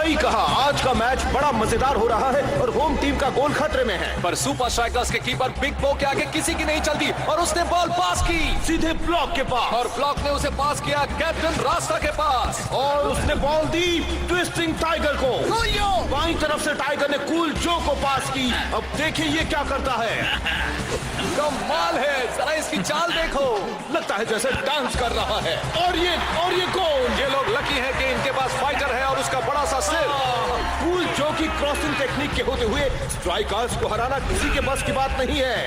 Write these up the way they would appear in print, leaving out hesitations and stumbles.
सही कहा, आज का मैच बड़ा मजेदार हो रहा है और होम टीम का गोल खतरे में है। पर सुपर स्ट्राइकर्स के कीपर बिग बो के आगे किसी की नहीं चलती और उसने बॉल पास की सीधे ब्लॉक के पास, और ब्लॉक ने उसे पास किया कैप्टन रास्ता के पास, और उसने बॉल दी ट्विस्टिंग टाइगर को। बाईं तरफ से टाइगर ने कूल जो को पास की। अब देखिए ये क्या करता है। कमाल है, जरा इसकी चाल देखो, लगता है जैसे डांस कर रहा है। और ये गोल। ये लोग लकी हैं कि इनके पास फाइटर है और उसका बड़ा सा सिर। कूल जो की क्रॉसिंग टेक्निक के होते हुए स्ट्राइकर्स को हराना किसी के बस की बात नहीं है।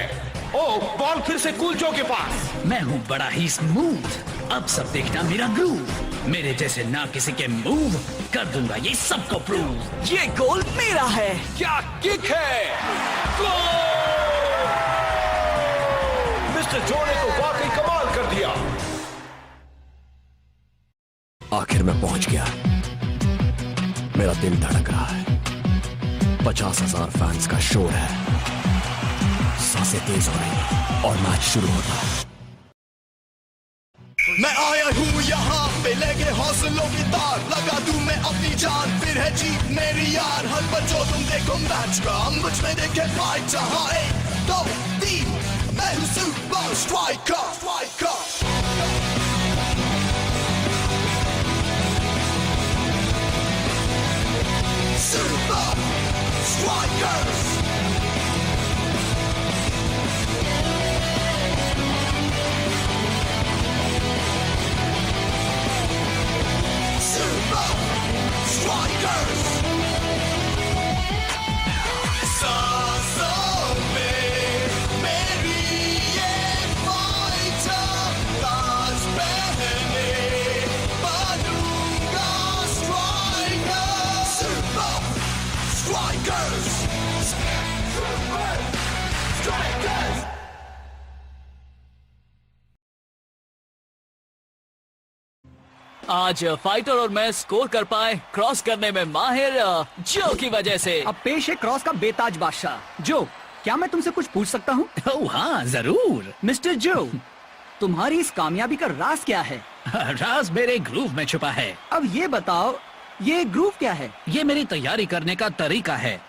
ओ, बॉल फिर से कूल जो के पास। मैं हूँ बड़ा ही स्मूथ, अब सब देखना मेरा ग्रूव। मेरे जैसे ना किसी के मूव कर दूंगा ये सबको प्रूव। ये गोल मेरा है। क्या किक है। मिस्टर जो ने तो वाकई कमाल कर दिया। आखिर मैं पहुंच गया। मेरा दिल धड़क रहा है। 50,000 फैंस का शोर है। सांसें तेज हो रही हैं और मैच शुरू होता है। मैं आया हूँ यहाँ पे लेके हौसलों की तार, लगा दूं मैं अपनी जान, फिर है जीत मेरी यार। हर पल जो तुम देखो मैच का, मुझ में देखे फाइट। जहाँ 1, 2, 3 मैं हूँ super striker. Super Strikers! Super Strikers! सांसों में मेरी ये फाइटर, ताज पहने बनूंगा striker. Super Strikers! Super Strikers! आज फाइटर और मैं स्कोर कर पाए क्रॉस करने में माहिर जो की वजह से। अब पेश है क्रॉस का बेताज बादशाह। जो, क्या मैं तुमसे कुछ पूछ सकता हूँ? ओह हाँ जरूर। मिस्टर जो, तुम्हारी इस कामयाबी का राज क्या है? राज मेरे ग्रूव में छुपा है। अब ये बताओ, ये ग्रूव क्या है? ये मेरी तैयारी करने का तरीका है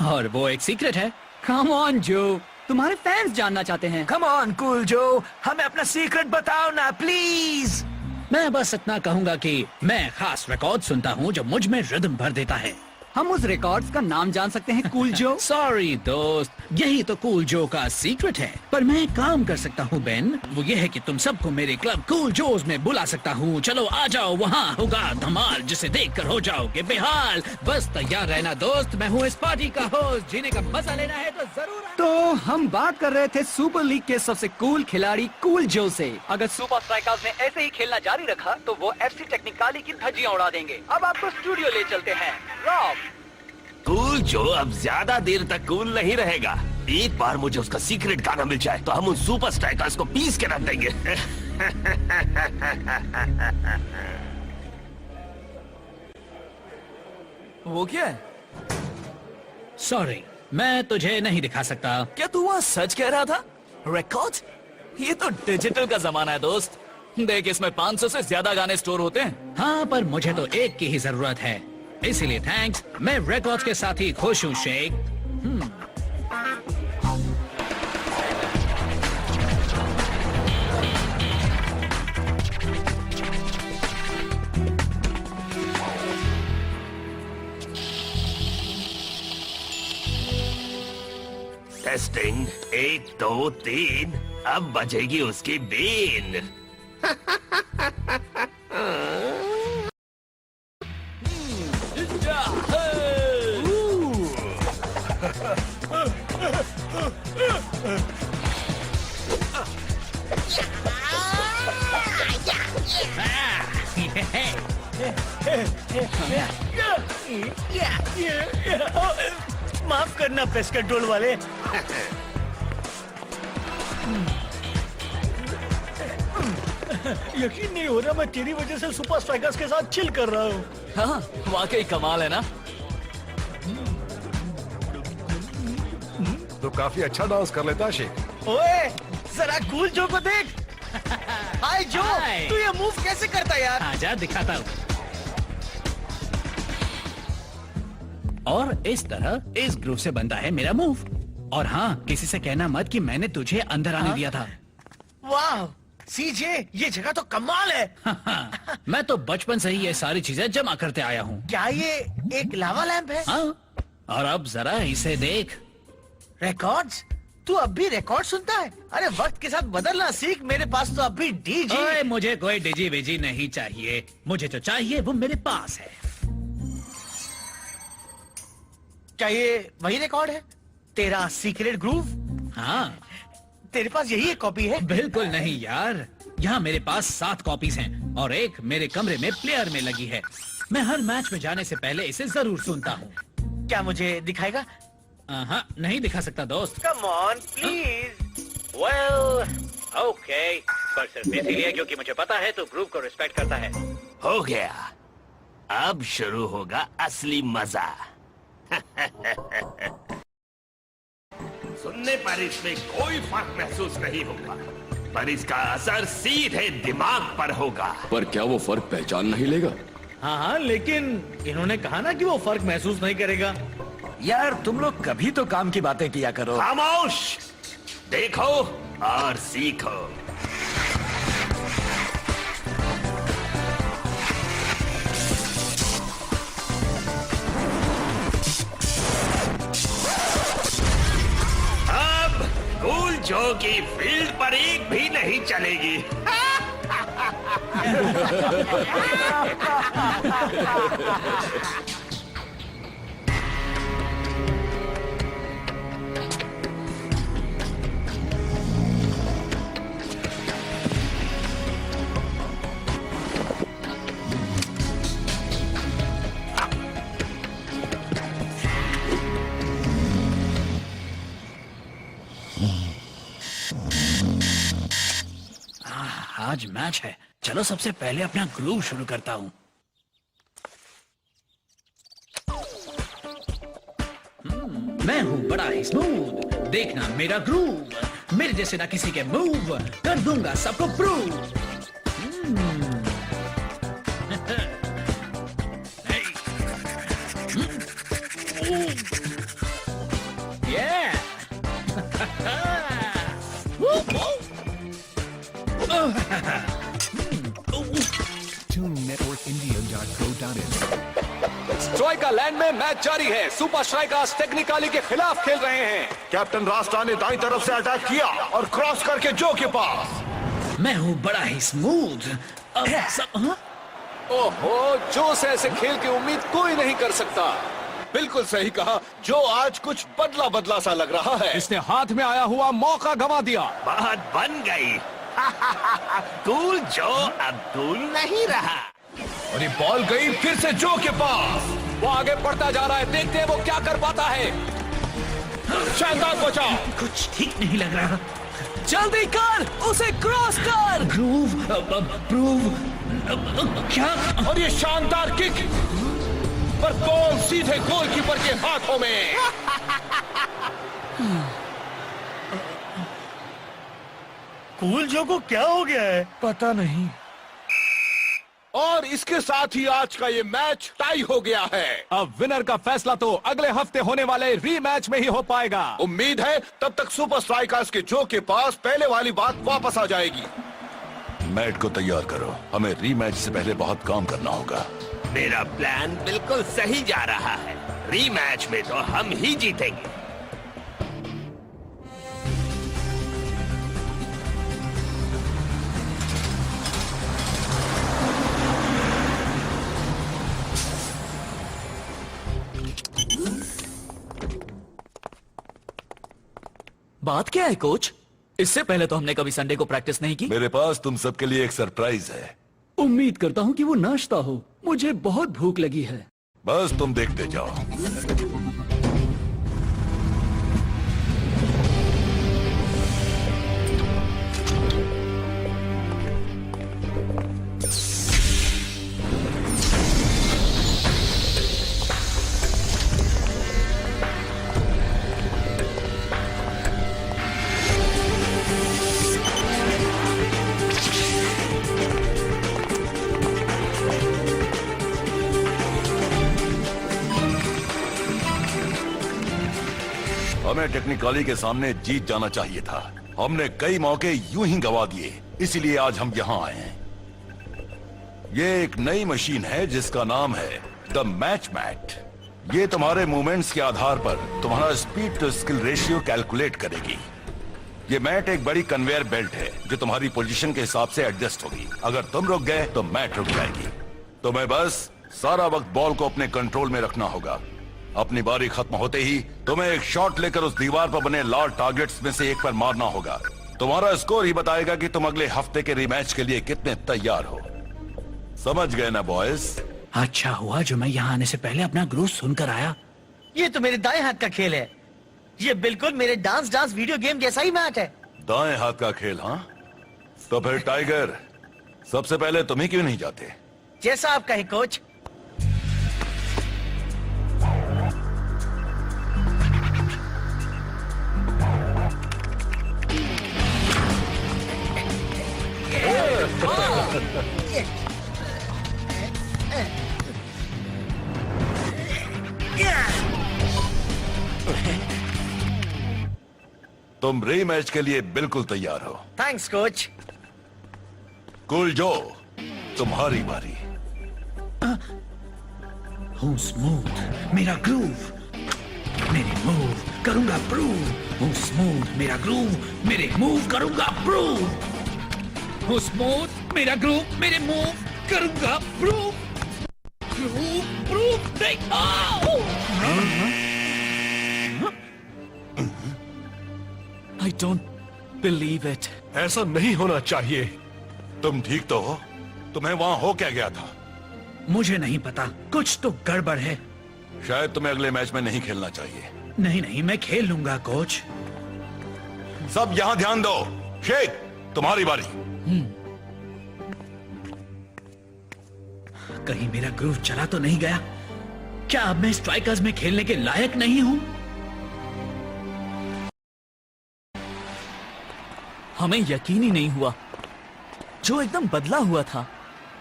और वो एक सीक्रेट है। कम ऑन जो, तुम्हारे फैंस जानना चाहते हैं। कम ऑन कूल जो, हमें अपना सीक्रेट बताओ ना प्लीज। मैं बस इतना कहूंगा कि मैं खास रिकॉर्ड सुनता हूँ जो मुझ में रिदम भर देता है। हम उस रिकॉर्ड्स का नाम जान सकते हैं कूल जो? सॉरी दोस्त, यही तो कूल जो का सीक्रेट है। पर मैं काम कर सकता हूँ बेन, वो ये है कि तुम सबको मेरे क्लब कूल जोज में बुला सकता हूँ। चलो आ जाओ, वहाँ होगा धमाल जिसे देखकर हो जाओगे बेहाल। बस तैयार रहना दोस्त, मैं हूँ इस पार्टी का होस्ट। जीने का मजा लेना है तो जरूर। तो हम बात कर रहे थे सुपर लीग के सबसे कूल खिलाड़ी कूल जो से। अगर सुपर स्ट्राइकर्स ने ऐसे ही खेलना जारी रखा तो वो FC टेक्निकाली की धज्जियां उड़ा देंगे। अब आपको स्टूडियो ले चलते हैं। रॉब, कूल जो अब ज्यादा देर तक कूल नहीं रहेगा। एक बार मुझे उसका सीक्रेट गाना मिल जाए तो हम उन सुपर स्ट्राइकर्स को पीस के रख देंगे। वो क्या है? सॉरी, मैं तुझे नहीं दिखा सकता। क्या तू वहाँ सच कह रहा था? रिकॉर्ड? ये तो डिजिटल का जमाना है दोस्त। देख, इसमें 500 से ज्यादा गाने स्टोर होते हैं। हाँ, पर मुझे तो एक की ही जरूरत है, इसीलिए थैंक्स। मैं रिकॉर्ड्स के साथ ही खुश हूँ शेख। टेस्टिंग 1, 2, 3 अब बजेगी उसकी बीन। माफ करना पेस्ट कंट्रोल वाले। यकीन नहीं हो रहा, मैं तेरी वजह से सुपर स्ट्राइकर्स के साथ चिल कर रहा हूँ। हाँ, वाकई कमाल है ना। तो काफी अच्छा डांस कर लेता है शेख। ओए, जरा कूल जो को देख। हाय जो, हाय। तू ये मूव कैसे करता यार? आजा दिखाता हूँ। और इस तरह इस ग्रुप से बनता है मेरा मूव। और हाँ, किसी से कहना मत कि मैंने तुझे अंदर आने दिया था। वाह सीजे, ये जगह तो कमाल है। मैं तो बचपन से ही ये सारी चीजें जमा करते आया हूँ। क्या ये एक लावा लैंप है? हाँ, और अब जरा इसे देख। रिकॉर्ड्स? तू अब भी रिकॉर्ड सुनता है? अरे वक्त के साथ बदलना सीख, मेरे पास तो अब भी डीजी। ओए, मुझे कोई डिजी विजी नहीं चाहिए, मुझे जो चाहिए वो मेरे पास है। क्या ये वही रिकॉर्ड है? तेरा सीक्रेट ग्रूव? हाँ। तेरे पास यही एक कॉपी है? बिल्कुल नहीं यार, यहाँ मेरे पास 7 कॉपीज हैं और एक मेरे कमरे में प्लेयर में लगी है। मैं हर मैच में जाने से पहले इसे जरूर सुनता हूँ। क्या मुझे दिखाएगा? हाँ, नहीं दिखा सकता दोस्त। Come on please. Well okay, पर सिर्फ इसीलिए क्योंकि मुझे पता है तू ग्रुप को रिस्पेक्ट करता है। हो गया, अब शुरू होगा असली मजा। सुनने पर इसमें कोई फर्क महसूस नहीं होगा, पर इसका असर सीधे दिमाग पर होगा। पर क्या वो फर्क पहचान नहीं लेगा? हाँ हाँ, लेकिन इन्होंने कहा ना कि वो फर्क महसूस नहीं करेगा। यार तुम लोग कभी तो काम की बातें किया करो। खामोश, देखो और सीखो। अब कूल जो की फील्ड पर एक भी नहीं चलेगी। आज मैच है, चलो सबसे पहले अपना ग्रूव शुरू करता हूँ। मैं हूँ बड़ा ही स्मूथ, देखना मेरा ग्रूव, मेरे जैसे ना किसी के मूव, कर दूंगा सबको प्रूव। स्ट्राइका लैंड में मैच जारी है। सुपर स्ट्राइकर्स टेक्निकली के खिलाफ खेल रहे हैं। कैप्टन रास्ता ने दाईं तरफ से अटैक किया और क्रॉस करके जो के पास। मैं हूँ बड़ा ही स्मूथ। अब सब हाँ? ओहो, जो से ऐसे खेल की उम्मीद कोई नहीं कर सकता। बिल्कुल सही कहा, जो आज कुछ बदला बदला सा लग रहा है। इसने हाथ में आया हुआ मौका गंवा दिया। बात बन गई। कूल जो अब कूल नहीं रहा। और ये बॉल गई फिर से जो के पास। वो आगे बढ़ता जा रहा है, देखते हैं वो क्या कर पाता है। शानदार बचाव। कुछ ठीक नहीं लग रहा। जल्दी कर, उसे क्रॉस कर। ग्रूव, प्रूव, क्या? और ये शानदार किक, पर बॉल सीधे गोलकीपर के हाथों में। कूल जो को क्या हो गया है? पता नहीं। और इसके साथ ही आज का ये मैच टाई हो गया है। अब विनर का फैसला तो अगले हफ्ते होने वाले रीमैच में ही हो पाएगा। उम्मीद है तब तक सुपर स्ट्राइकर्स के जो के पास पहले वाली बात वापस आ जाएगी। मैट को तैयार करो, हमें रीमैच से पहले बहुत काम करना होगा। मेरा प्लान बिल्कुल सही जा रहा है। रीमैच में तो हम ही जीतेंगे। बात क्या है कोच? इससे पहले तो हमने कभी संडे को प्रैक्टिस नहीं की। मेरे पास तुम सबके लिए एक सरप्राइज है। उम्मीद करता हूँ कि वो नाश्ता हो, मुझे बहुत भूख लगी है। बस तुम देखते जाओ। हमें टेक्निकली के सामने जीत जाना चाहिए था। हमने कई मौके यूं ही गवा दिए, इसीलिए आज हम यहाँ आए हैं। ये एक नई मशीन है जिसका नाम है द मैच मैट। ये तुम्हारे मूवमेंट्स के आधार पर तुम्हारा speed to skill ratio calculate करेगी। ये मैट एक बड़ी कन्वेयर बेल्ट है जो तुम्हारी पोजीशन के हिसाब से एडजस्ट होगी। अगर तुम रुक गए तो मैट रुक जाएगी। तुम्हें बस सारा वक्त बॉल को अपने कंट्रोल में रखना होगा। अपनी बारी खत्म होते ही तुम्हें एक शॉट लेकर उस दीवार पर बने लाल टारगेट्स में से एक पर मारना होगा। तुम्हारा स्कोर ही बताएगा कि तुम अगले हफ्ते के रिमैच के लिए कितने तैयार हो। समझ गए ना बॉयज? अच्छा हुआ जो मैं यहाँ आने से पहले अपना ग्रूव सुनकर आया। ये तो मेरे दाएं हाथ का खेल है। ये बिल्कुल मेरे डांस वीडियो गेम जैसा ही मैच है। दाएं हाथ का खेल? हाँ, तो फिर टाइगर सबसे पहले तुम ही क्यों नहीं जाते? जैसा आप कहें कोच। तुम रीमैच के लिए बिल्कुल तैयार हो। Thanks coach. कूल जो, तुम्हारी बारी। हूँ स्मूथ मेरा ग्रूव, मेरे मूव करूंगा प्रूव। हूँ स्मूथ मेरा ग्रूव, मेरे मूव करूंगा प्रूव। हूँ स्मूथ मेरा ग्रूव, मेरे मूव करूंगा प्रूव। प्रूव प्रूव नहीं। I don't believe it. ऐसा नहीं होना चाहिए। तुम ठीक तो हो? तुम्हें वहां हो क्या गया था? मुझे नहीं पता, कुछ तो गड़बड़ है। शायद तुम्हें अगले मैच में नहीं खेलना चाहिए। नहीं मैं खेल लूंगा कोच। सब यहाँ ध्यान दो। शेख, तुम्हारी बारी। कहीं मेरा ग्रूव चला तो नहीं गया? क्या अब मैं स्ट्राइकर्स में खेलने के लायक नहीं हूं? हमें यकीन ही नहीं हुआ। जो एकदम बदला हुआ था।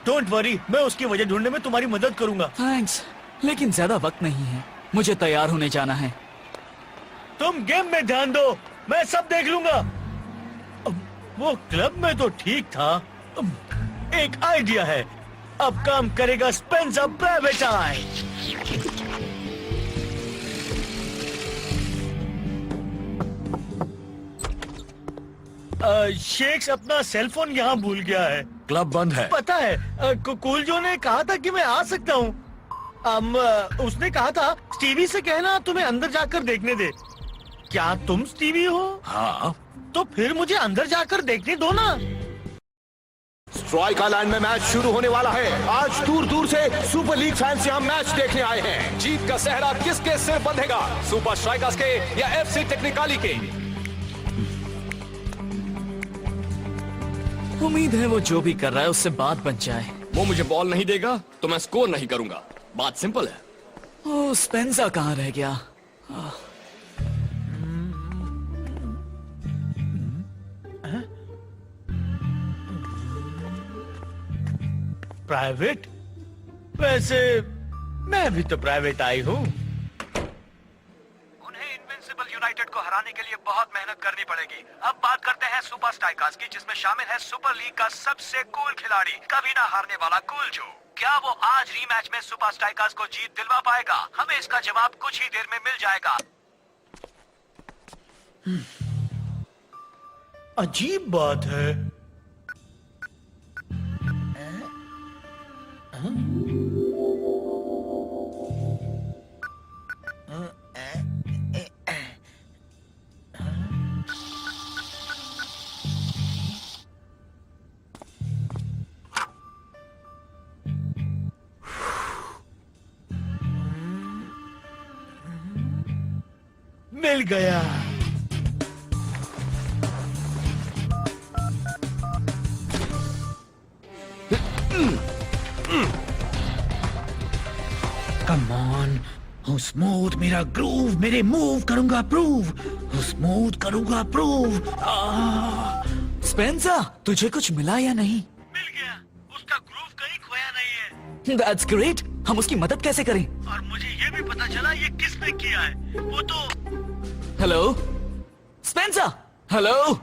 डोंट वरी, मैं उसकी वजह ढूंढने में तुम्हारी मदद करूंगा। थैंक्स, लेकिन ज्यादा वक्त नहीं है। मुझे तैयार होने जाना है। तुम गेम में ध्यान दो, मैं सब देख लूंगा। वो क्लब में तो ठीक था। एक आइडिया है, अब काम करेगा स्पेंसर ब्रेविटाई। शेक्स अपना सेलफोन यहाँ भूल गया है। क्लब बंद है। पता है, कूल जो ने कहा था कि मैं आ सकता हूँ। उसने कहा था स्टीवी से कहना तुम्हें अंदर जाकर देखने दे। क्या तुम स्टीवी हो? हाँ। तो फिर मुझे अंदर जाकर देखने दो ना। स्ट्राइक आइलैंड में मैच शुरू होने वाला है। आज दूर दूर से सुपर लीग फैंस यहाँ मैच देखने आए हैं। जीत का सहरा किसके सिर बंधेगा? सुपर स्ट्राइकर्स के या एफसी टेक्निकाली के? उम्मीद है वो जो भी कर रहा है उससे बात बन जाए। वो मुझे बॉल नहीं देगा तो मैं स्कोर नहीं करूंगा। बात सिंपल है। ओ, स्पेंसर कहाँ रह गया? प्राइवेट? वैसे मैं भी तो प्राइवेट आई हूँ। उन्हें इनविंसिबल यूनाइटेड को हराने के लिए बहुत मेहनत करनी पड़ेगी। अब बात करते हैं सुपर स्ट्राइकर्स की, जिसमें शामिल है सुपर लीग का सबसे कूल खिलाड़ी, कभी ना हारने वाला कूल जो। क्या वो आज रीमैच में सुपर स्ट्राइकर्स को जीत दिलवा पाएगा? हमें इसका जवाब कुछ ही देर में मिल जाएगा। अजीब बात है। मिल गया। कम ऑन, हूँ स्मूथ मेरा ग्रूव, मेरे मूव करूंगा प्रूव। हूँ स्मूथ करूंगा प्रूव। स्पेंसर, तुझे कुछ मिला या नहीं? मिल गया। उसका ग्रूव कहीं खोया नहीं है। That's great. हम उसकी मदद कैसे करें? और मुझे ये भी पता चला ये किसने किया है। वो तो हेलो स्पेंसर, हेलो।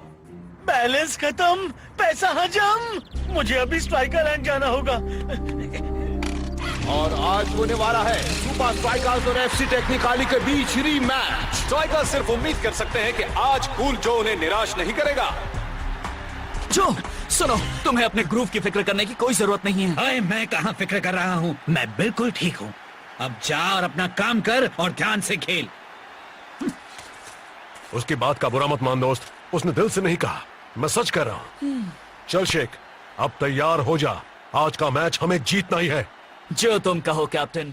बैलेंस खत्म, पैसा हजम। मुझे अभी स्ट्राइकर लैंड जाना होगा। और आज होने वाला है सुपर स्ट्राइकर्स और एफसी टेक्निकाली के बीच रीमैच। स्ट्राइकर्स सिर्फ उम्मीद कर सकते हैं कि आज कूल जो उन्हें निराश नहीं करेगा। जो सुनो, तुम्हें अपने ग्रूव की फिक्र करने की कोई जरूरत नहीं है। अरे मैं कहाँ फिक्र कर रहा हूँ, मैं बिल्कुल ठीक हूँ। अब जा और अपना काम कर और ध्यान से खेल। उसकी बात का बुरा मत मान दोस्त, उसने दिल से नहीं कहा, मैं सच कह रहा हूँ। चल शेख, अब तैयार हो जा, आज का मैच हमें जीतना ही है। जो तुम कहो कैप्टन।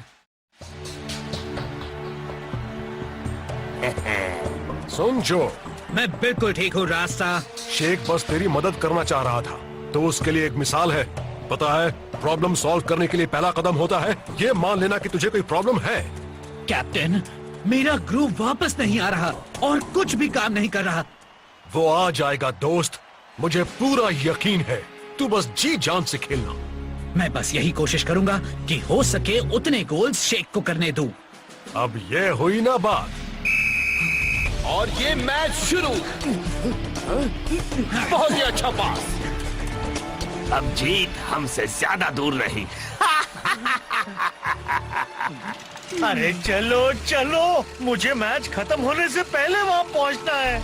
सुन जो, मैं बिल्कुल ठीक हूँ रास्ता। शेख बस तेरी मदद करना चाह रहा था, तो उसके लिए एक मिसाल है। पता है, प्रॉब्लम सॉल्व करने के लिए पहला कदम होता है ये मान लेना कि तुझे कोई प्रॉब्लम है। कैप्टन, मेरा ग्रुप वापस नहीं आ रहा और कुछ भी काम नहीं कर रहा। वो आ जाएगा दोस्त, मुझे पूरा यकीन है। तू बस जी जान से खेलना। मैं बस यही कोशिश करूंगा कि हो सके उतने गोल्स शेख को करने दूं। अब ये हुई ना बात। और ये मैच शुरू। बहुत ही अच्छा पास। अब जीत हमसे ज्यादा दूर नहीं। अरे चलो चलो, मुझे मैच खत्म होने से पहले वहां पहुंचना है।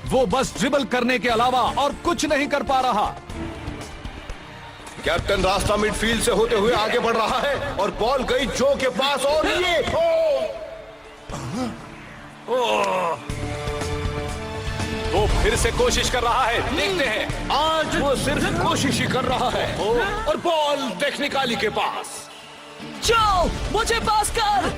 वो बस ड्रिबल करने के अलावा और कुछ नहीं कर पा रहा। कैप्टन रास्ता मिडफील्ड से होते हुए आगे बढ़ रहा है और बॉल गई जो के पास और ये वो फिर से कोशिश कर रहा है, देखते हैं। आज वो सिर्फ कोशिश ही कर रहा है और बॉल टेक्निकाली के पास। जो मुझे पास कर।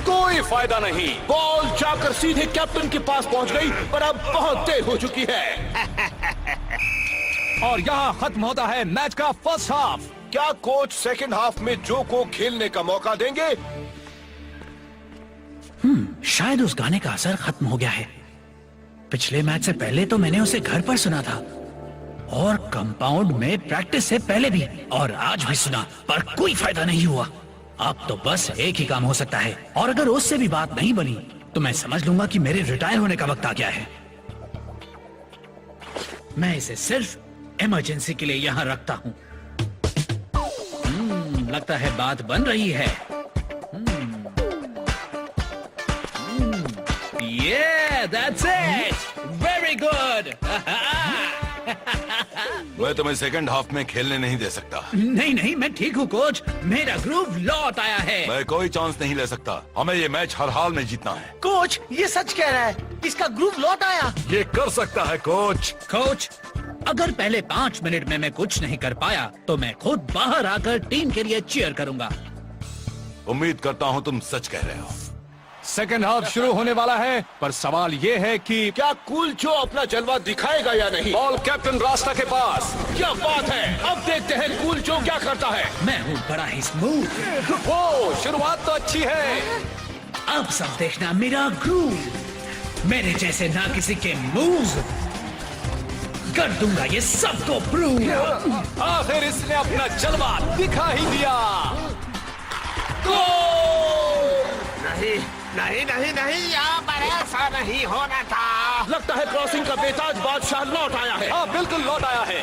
कोई फायदा नहीं। बॉल जाकर सीधे कैप्टन के पास पहुंच गई, पर अब बहुत देर हो चुकी है। और यहाँ खत्म होता है मैच का फर्स्ट हाफ। क्या कोच सेकंड हाफ में जो को खेलने का मौका देंगे? शायद उस गाने का असर खत्म हो गया है। पिछले मैच से पहले तो मैंने उसे घर पर सुना था और कंपाउंड में प्रैक्टिस से पहले भी, और आज भी सुना, पर कोई फायदा नहीं हुआ। अब तो बस एक ही काम हो सकता है, और अगर उससे भी बात नहीं बनी तो मैं समझ लूंगा कि मेरे रिटायर होने का वक्त आ गया है। मैं इसे सिर्फ इमरजेंसी के लिए यहाँ रखता हूँ। लगता है बात बन रही है। Yeah, that's it. Very good. मैं तुम्हें सेकंड हाफ में खेलने नहीं दे सकता। नहीं नहीं, मैं ठीक हूँ कोच, मेरा ग्रुव लौट आया है। मैं कोई चांस नहीं ले सकता, हमें ये मैच हर हाल में जीतना है। कोच, ये सच कह रहा है, इसका ग्रुव लौट आया। ये कर सकता है कोच। कोच, अगर पहले 5 मिनट में मैं कुछ नहीं कर पाया तो मैं खुद बाहर आकर टीम के लिए चीयर करूंगा। उम्मीद करता हूँ तुम सच कह रहे हो। सेकंड हाफ शुरू होने वाला है, पर सवाल ये है कि क्या कूल जो अपना जलवा दिखाएगा या नहीं? बॉल कैप्टन रास्ता के पास। क्या बात है, अब देखते हैं कूल जो क्या करता है। मैं हूँ बड़ा ही स्मूथ। वो शुरुआत तो अच्छी है। अब सब देखना मेरा ग्रुव, मेरे जैसे ना किसी के मूव्स। कर दूंगा ये सबको प्रूव। आखिर इसने अपना जलवा दिखा ही दिया। नहीं नहीं नहीं नहीं, यहाँ पर ऐसा नहीं होना था। लगता है क्रॉसिंग का बेताज बादशाह लौट आया है। हाँ बिल्कुल लौट आया है।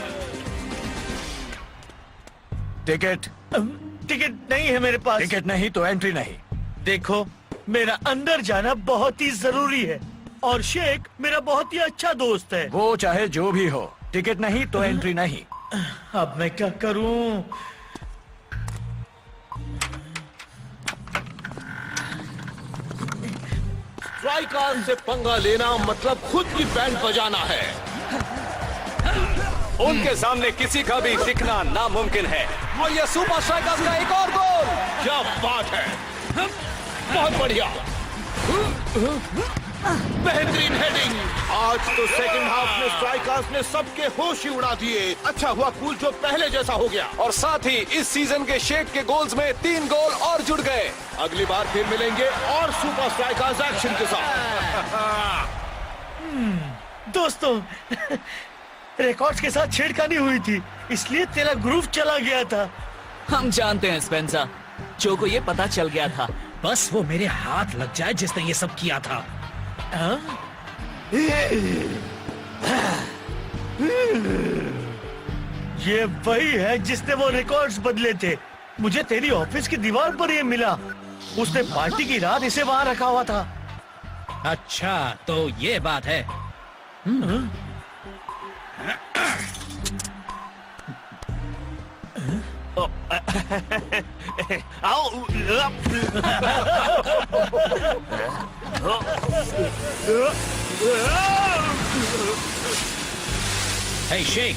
टिकट टिकट नहीं है मेरे पास। टिकट नहीं तो एंट्री नहीं। देखो, मेरा अंदर जाना बहुत ही जरूरी है और शेख मेरा बहुत ही अच्छा दोस्त है। वो चाहे जो भी हो, टिकट नहीं तो एंट्री नहीं। अब मैं क्या करूं? स्ट्राइकर से पंगा लेना मतलब खुद की बैंड बजाना है। उनके सामने किसी का भी टिकना नामुमकिन है। और ये सुपर स्ट्राइकर्स का एक और गोल। क्या बात है, बहुत बढ़िया, बेहतरीन हेडिंग। आज तो सेकंड हाफ में स्ट्राइकर्स ने सबके होश ही उड़ा दिए। अच्छा हुआ कूल जो पहले जैसा हो गया। और साथ ही इस सीजन के शेख के गोल्स में 3 गोल और जुड़ गए। अगली बार फिर मिलेंगे और सुपर स्ट्राइकर्स एक्शन के साथ। दोस्तों, रिकॉर्ड्स के साथ छेड़खानी हुई थी, इसलिए तेरा ग्रुव चला गया था। हम जानते हैं स्पेंसर, जो को ये पता चल गया था। बस वो मेरे हाथ लग जाए जिसने ये सब किया था। ये वही है जिसने वो रिकॉर्ड्स बदले थे। मुझे तेरी ऑफिस की दीवार पर ये मिला। उसने पार्टी की रात इसे वहां रखा हुआ था। अच्छा, तो ये बात है। हे शेख,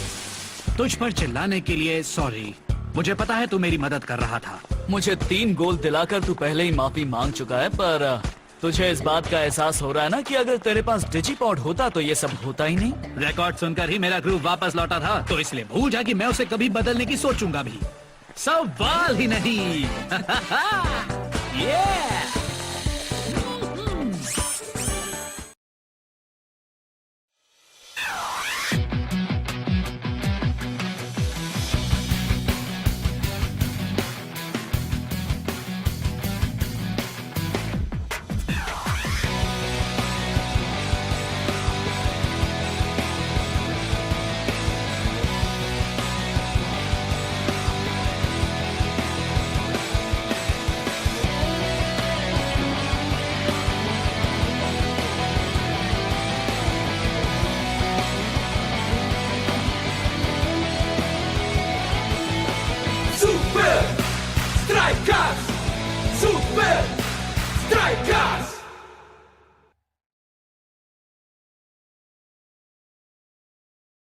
तुझ पर चिल्लाने के लिए सॉरी। मुझे पता है तू मेरी मदद कर रहा था। मुझे 3 गोल दिलाकर तू पहले ही माफी मांग चुका है, पर तुझे इस बात का एहसास हो रहा है ना कि अगर तेरे पास डिजीपॉड होता तो ये सब होता ही नहीं। रिकॉर्ड सुनकर ही मेरा ग्रुप वापस लौटा था, तो इसलिए भूल जा कि मैं उसे कभी बदलने की सोचूंगा भी। सवाल ही नहीं। ये